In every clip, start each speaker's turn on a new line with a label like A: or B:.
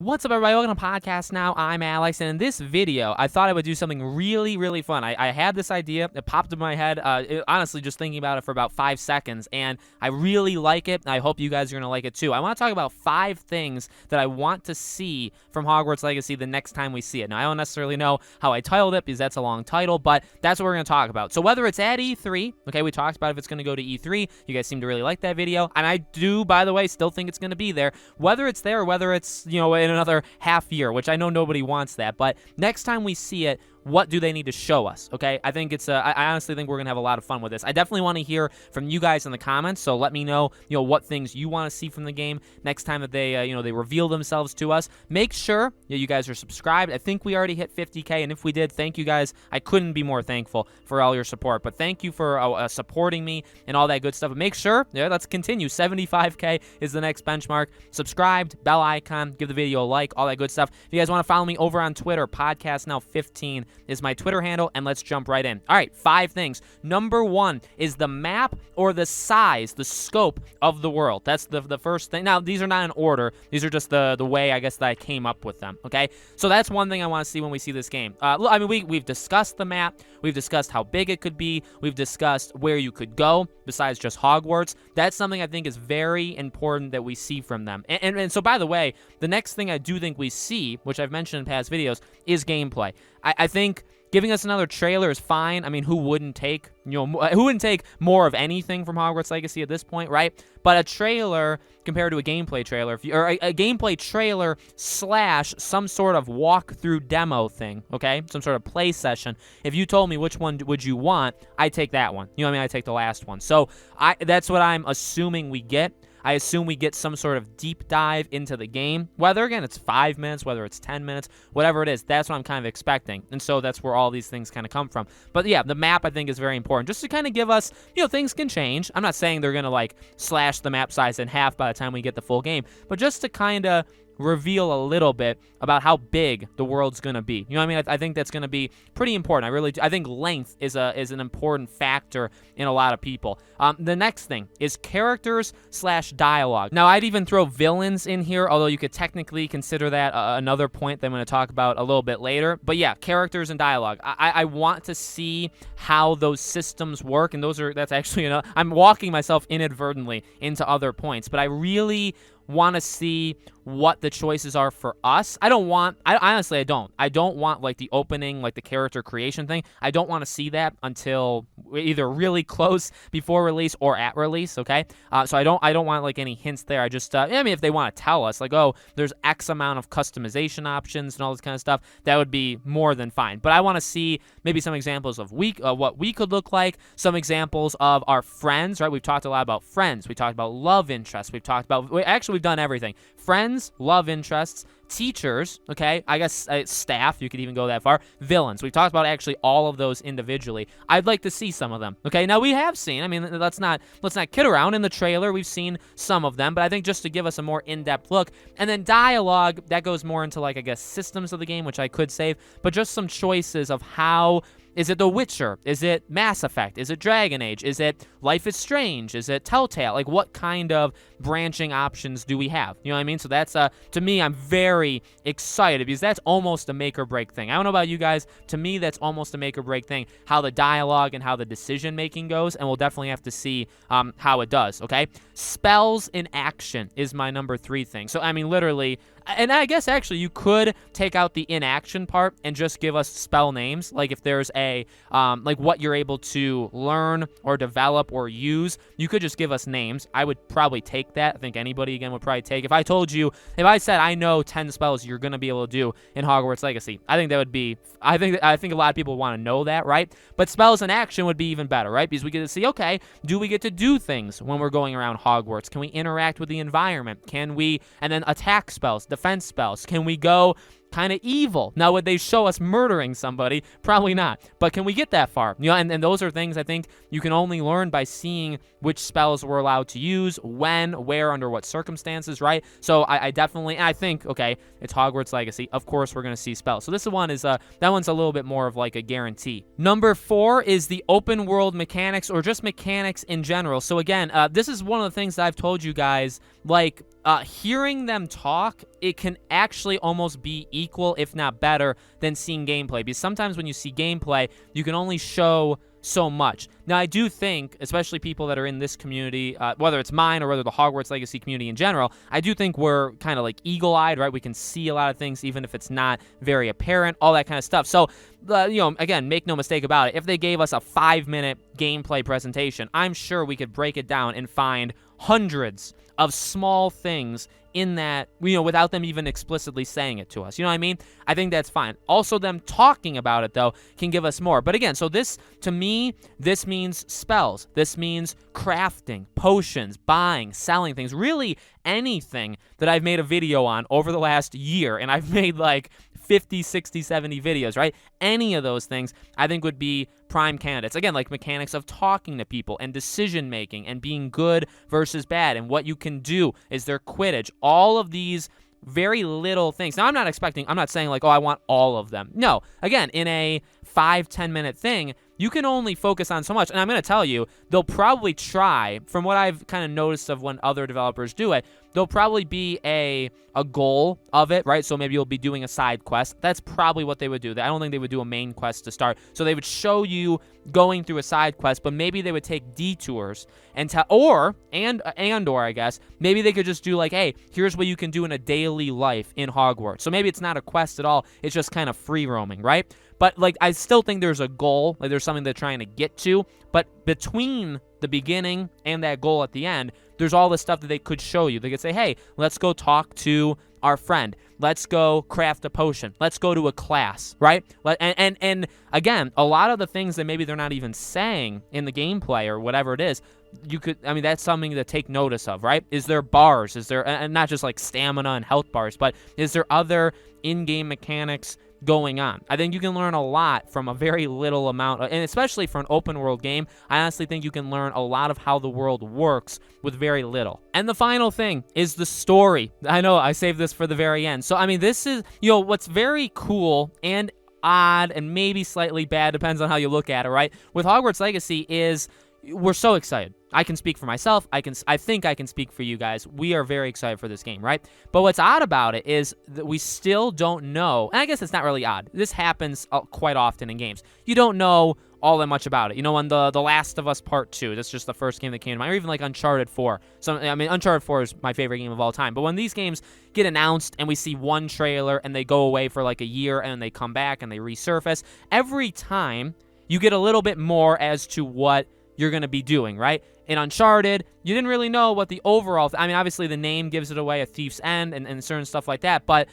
A: What's up, everybody? Welcome to Podcast Now. I'm Alex, and in this video, I thought I would do something really, really fun. I had this idea. It popped in my head, honestly, just thinking about it for about 5 seconds, and I really like it, and I hope you guys are going to like it too. I want to talk about 5 things that I want to see from Hogwarts Legacy the next time we see it. Now, I don't necessarily know how I titled it because that's a long title, but that's what we're going to talk about. So whether it's at E3, okay, we talked about if it's going to go to E3. You guys seem to really like that video, and I do, by the way, still think it's going to be there. Whether it's there or whether it's, in another half year, which I know nobody wants that, but next time we see it, what do they need to show us, okay? I think it's I honestly think we're going to have a lot of fun with this. I definitely want to hear from you guys in the comments, so let me know, what things you want to see from the game next time that they, they reveal themselves to us. Make sure you guys are subscribed. I think we already hit 50K, and if we did, thank you guys. I couldn't be more thankful for all your support, but thank you for supporting me and all that good stuff. But make sure, let's continue. 75K is the next benchmark. Subscribed, bell icon, give the video a like, all that good stuff. If you guys want to follow me over on Twitter, Podcast Now 15 is my Twitter handle, and let's jump right in. All right, 5 things. Number 1 is the map or the size, the scope of the world. That's the first thing. Now, these are not in order. These are just the way, I guess, that I came up with them, okay? So that's one thing I want to see when we see this game. I mean, we've discussed the map. We've discussed how big it could be. We've discussed where you could go besides just Hogwarts. That's something I think is very important that we see from them. And so, by the way, the next thing I do think we see, which I've mentioned in past videos, is gameplay. I think giving us another trailer is fine. I mean, who wouldn't take, more of anything from Hogwarts Legacy at this point, right? But a trailer compared to a gameplay trailer, or a gameplay trailer / some sort of walkthrough demo thing, okay? Some sort of play session. If you told me which one would you want, I'd take that one. I take the last one. So that's what I'm assuming we get. I assume we get some sort of deep dive into the game. Whether, again, it's 5 minutes, whether it's 10 minutes, whatever it is, that's what I'm kind of expecting. And so that's where all these things kind of come from. But yeah, the map, I think, is very important. Just to kind of give us, things can change. I'm not saying they're going to, slash the map size in half by the time we get the full game. But just to kind of reveal a little bit about how big the world's going to be. I think that's going to be pretty important. I really do. I think length is an important factor in a lot of people. The next thing is characters / dialogue. Now, I'd even throw villains in here, although you could technically consider that another point that I'm going to talk about a little bit later. But yeah, characters and dialogue. I want to see how those systems work, and that's actually, I'm walking myself inadvertently into other points, but I really want to see what the choices are for us. I don't want the opening, the character creation thing. I don't want to see that until either really close before release or at release, okay? So I don't want any hints there. I just if they want to tell us there's X amount of customization options and all this kind of stuff, that would be more than fine. But I want to see maybe some examples of what we could look like, some examples of our friends, right? We've talked a lot about friends. We talked about love interests. We've done everything. Friends, love interests, teachers, okay? I guess staff, you could even go that far. Villains. We've talked about actually all of those individually. I'd like to see some of them, okay? Now, we have seen, let's not kid around. In the trailer, we've seen some of them, but I think just to give us a more in-depth look. And then dialogue, that goes more into, I guess, systems of the game, which I could save, but just some choices of how. Is it The Witcher? Is it Mass Effect? Is it Dragon Age? Is it Life is Strange? Is it Telltale? What kind of branching options do we have? You know what I mean? So that's, to me, I'm very excited because that's almost a make or break thing. I don't know about you guys. To me, that's almost a make or break thing, how the dialogue and how the decision making goes, and we'll definitely have to see how it does, okay? Spells in action is my number 3 thing. So, literally, and I guess actually you could take out the inaction part and just give us spell names. If there's what you're able to learn or develop or use, you could just give us names. I would probably take that. I think anybody, again, would probably take. If I said I know 10 spells you're going to be able to do in Hogwarts Legacy, I think that would be, I think a lot of people want to know that, right? But spells in action would be even better, right? Because we get to see, okay, do we get to do things when we're going around Hogwarts? Can we interact with the environment? And then attack spells, defense spells. Can we go kind of evil? Now, would they show us murdering somebody? Probably not. But can we get that far? And those are things I think you can only learn by seeing which spells we're allowed to use, when, where, under what circumstances, right? So I definitely, I think, okay, it's Hogwarts Legacy. Of course, we're going to see spells. So this one is, that one's a little bit more of a guarantee. Number 4 is the open world mechanics, or just mechanics in general. So again, this is one of the things that I've told you guys, hearing them talk, it can actually almost be equal, if not better, than seeing gameplay. Because sometimes when you see gameplay, you can only show so much. Now, I do think, especially people that are in this community, whether it's mine or whether the Hogwarts Legacy community in general, I do think we're kind of like eagle-eyed, right? We can see a lot of things, even if it's not very apparent, all that kind of stuff. So, again, make no mistake about it. If they gave us a 5-minute gameplay presentation, I'm sure we could break it down and find hundreds of small things in that, without them even explicitly saying it to us. You know what I mean? I think that's fine. Also, them talking about it, though, can give us more. But again, so this, to me, this means spells. This means crafting, potions, buying, selling things, really anything that I've made a video on over the last year. And I've made like 50, 60, 70 videos, right? Any of those things I think would be prime candidates. Again, like mechanics of talking to people and decision making and being good versus bad and what you can do. Is there Quidditch? All of these very little things. Now, I'm not saying like, oh, I want all of them. No, again, in a 5-10 minute thing, you can only focus on so much. And I'm going to tell you, they'll probably try, from what I've kind of noticed of when other developers do it, there'll probably be a goal of it, right? So maybe you'll be doing a side quest. That's probably what they would do. I don't think they would do a main quest to start. So they would show you going through a side quest, but maybe they would take detours and or I guess, maybe they could just do like, hey, here's what you can do in a daily life in Hogwarts. So maybe it's not a quest at all. It's just kind of free roaming, right? But like, I still think there's a goal, like there's something they're trying to get to. But between the beginning and that goal at the end, there's all this stuff that they could show you. They could say, hey, let's go talk to our friend. Let's go craft a potion. Let's go to a class, right? And again, a lot of the things that maybe they're not even saying in the gameplay or whatever it is, that's something to take notice of, right? Is there bars? Is there, and not just like stamina and health bars, but is there other in-game mechanics going on? I think you can learn a lot from a very little amount, and especially for an open world game, I honestly think you can learn a lot of how the world works with very little. And the final thing is the story. I know I saved this for the very end. So, this is, what's very cool and odd and maybe slightly bad, depends on how you look at it, right? With Hogwarts Legacy is, we're so excited. I can speak for myself. I think I can speak for you guys. We are very excited for this game, right? But what's odd about it is that we still don't know, and I guess it's not really odd. This happens quite often in games. You don't know all that much about it. On the Last of Us Part 2, that's just the first game that came to mind, or even like Uncharted 4. So, Uncharted 4 is my favorite game of all time. But when these games get announced and we see one trailer and they go away for like a year and then they come back and they resurface, every time you get a little bit more as to what you're going to be doing, right? In Uncharted, you didn't really know what the overall... obviously the name gives it away, A Thief's End, and certain stuff like that, but,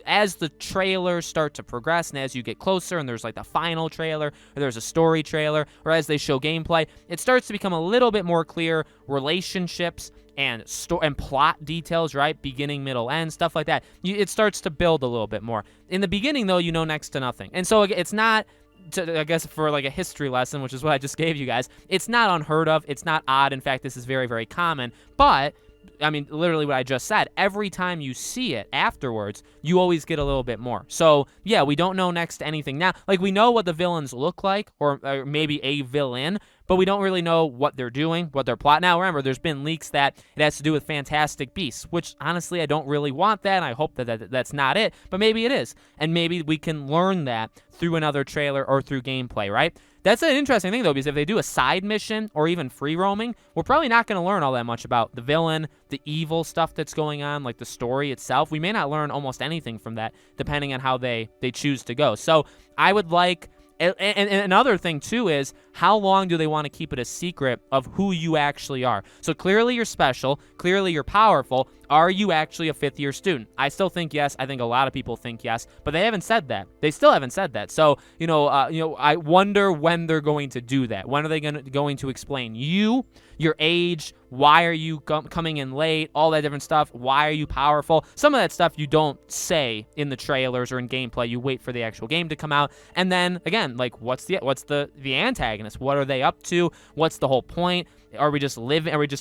A: as the trailers start to progress, and as you get closer, and there's like the final trailer, or there's a story trailer, or as they show gameplay, it starts to become a little bit more clear, relationships and plot details, right? Beginning, middle, end, stuff like that. It starts to build a little bit more. In the beginning, though, you know next to nothing. And so it's not... I guess for like a history lesson, which is what I just gave you guys, it's not unheard of. It's not odd. In fact, this is very, very common. But, literally what I just said, every time you see it afterwards, you always get a little bit more. So, yeah, we don't know next to anything now. Like, we know what the villains look like, or maybe a villain, but we don't really know what they're doing, what their plot. Now, remember, there's been leaks that it has to do with Fantastic Beasts, which, honestly, I don't really want that, and I hope that's not it, but maybe it is. And maybe we can learn that through another trailer or through gameplay, right? That's an interesting thing, though, because if they do a side mission or even free roaming, we're probably not going to learn all that much about the villain, the evil stuff that's going on, like the story itself. We may not learn almost anything from that, depending on how they choose to go. So I would like... And another thing, too, is how long do they want to keep it a secret of who you actually are? So clearly you're special. Clearly you're powerful. Are you actually a fifth-year student? I still think yes. I think a lot of people think yes, but they haven't said that. They still haven't said that. So, I wonder when they're going to do that. When are they going to explain you, your age, why are you coming in late, all that different stuff, why are you powerful? Some of that stuff you don't say in the trailers or in gameplay. You wait for the actual game to come out. And then, again, like, what's the antagonist? What are they up to? What's the whole point? Are we just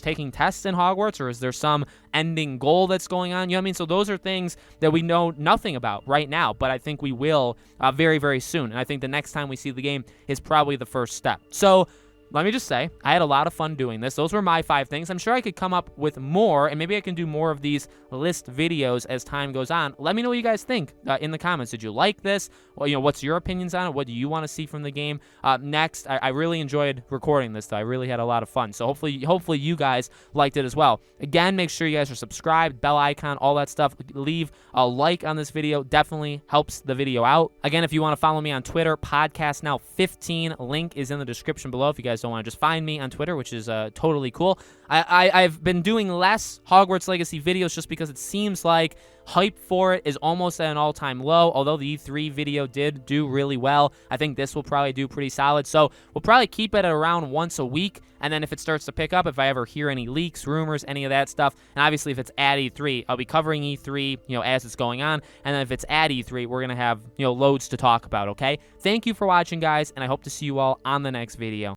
A: taking tests in Hogwarts, or is there some ending goal that's going on? You know what I mean? So those are things that we know nothing about right now, but I think we will very, very soon. And I think the next time we see the game is probably the first step. So let me just say, I had a lot of fun doing this. Those were my 5 things. I'm sure I could come up with more, and maybe I can do more of these list videos as time goes on. Let me know what you guys think in the comments. Did you like this? Well, what's your opinions on it? What do you want to see from the game? Next, I really enjoyed recording this, though. I really had a lot of fun. So hopefully you guys liked it as well. Again, make sure you guys are subscribed, bell icon, all that stuff. Leave a like on this video. Definitely helps the video out. Again, if you want to follow me on Twitter, Podcast Now 15, link is in the description below if you guys don't want to just find me on Twitter, which is totally cool. I've been doing less Hogwarts Legacy videos just because it seems like hype for it is almost at an all-time low. Although the E3 video did do really well, I think this will probably do pretty solid. So we'll probably keep it at around once a week, and then if it starts to pick up, if I ever hear any leaks, rumors, any of that stuff, and obviously if it's at E3, I'll be covering E3, as it's going on, and then if it's at E3, we're gonna have, loads to talk about, okay? Thank you for watching, guys, and I hope to see you all on the next video.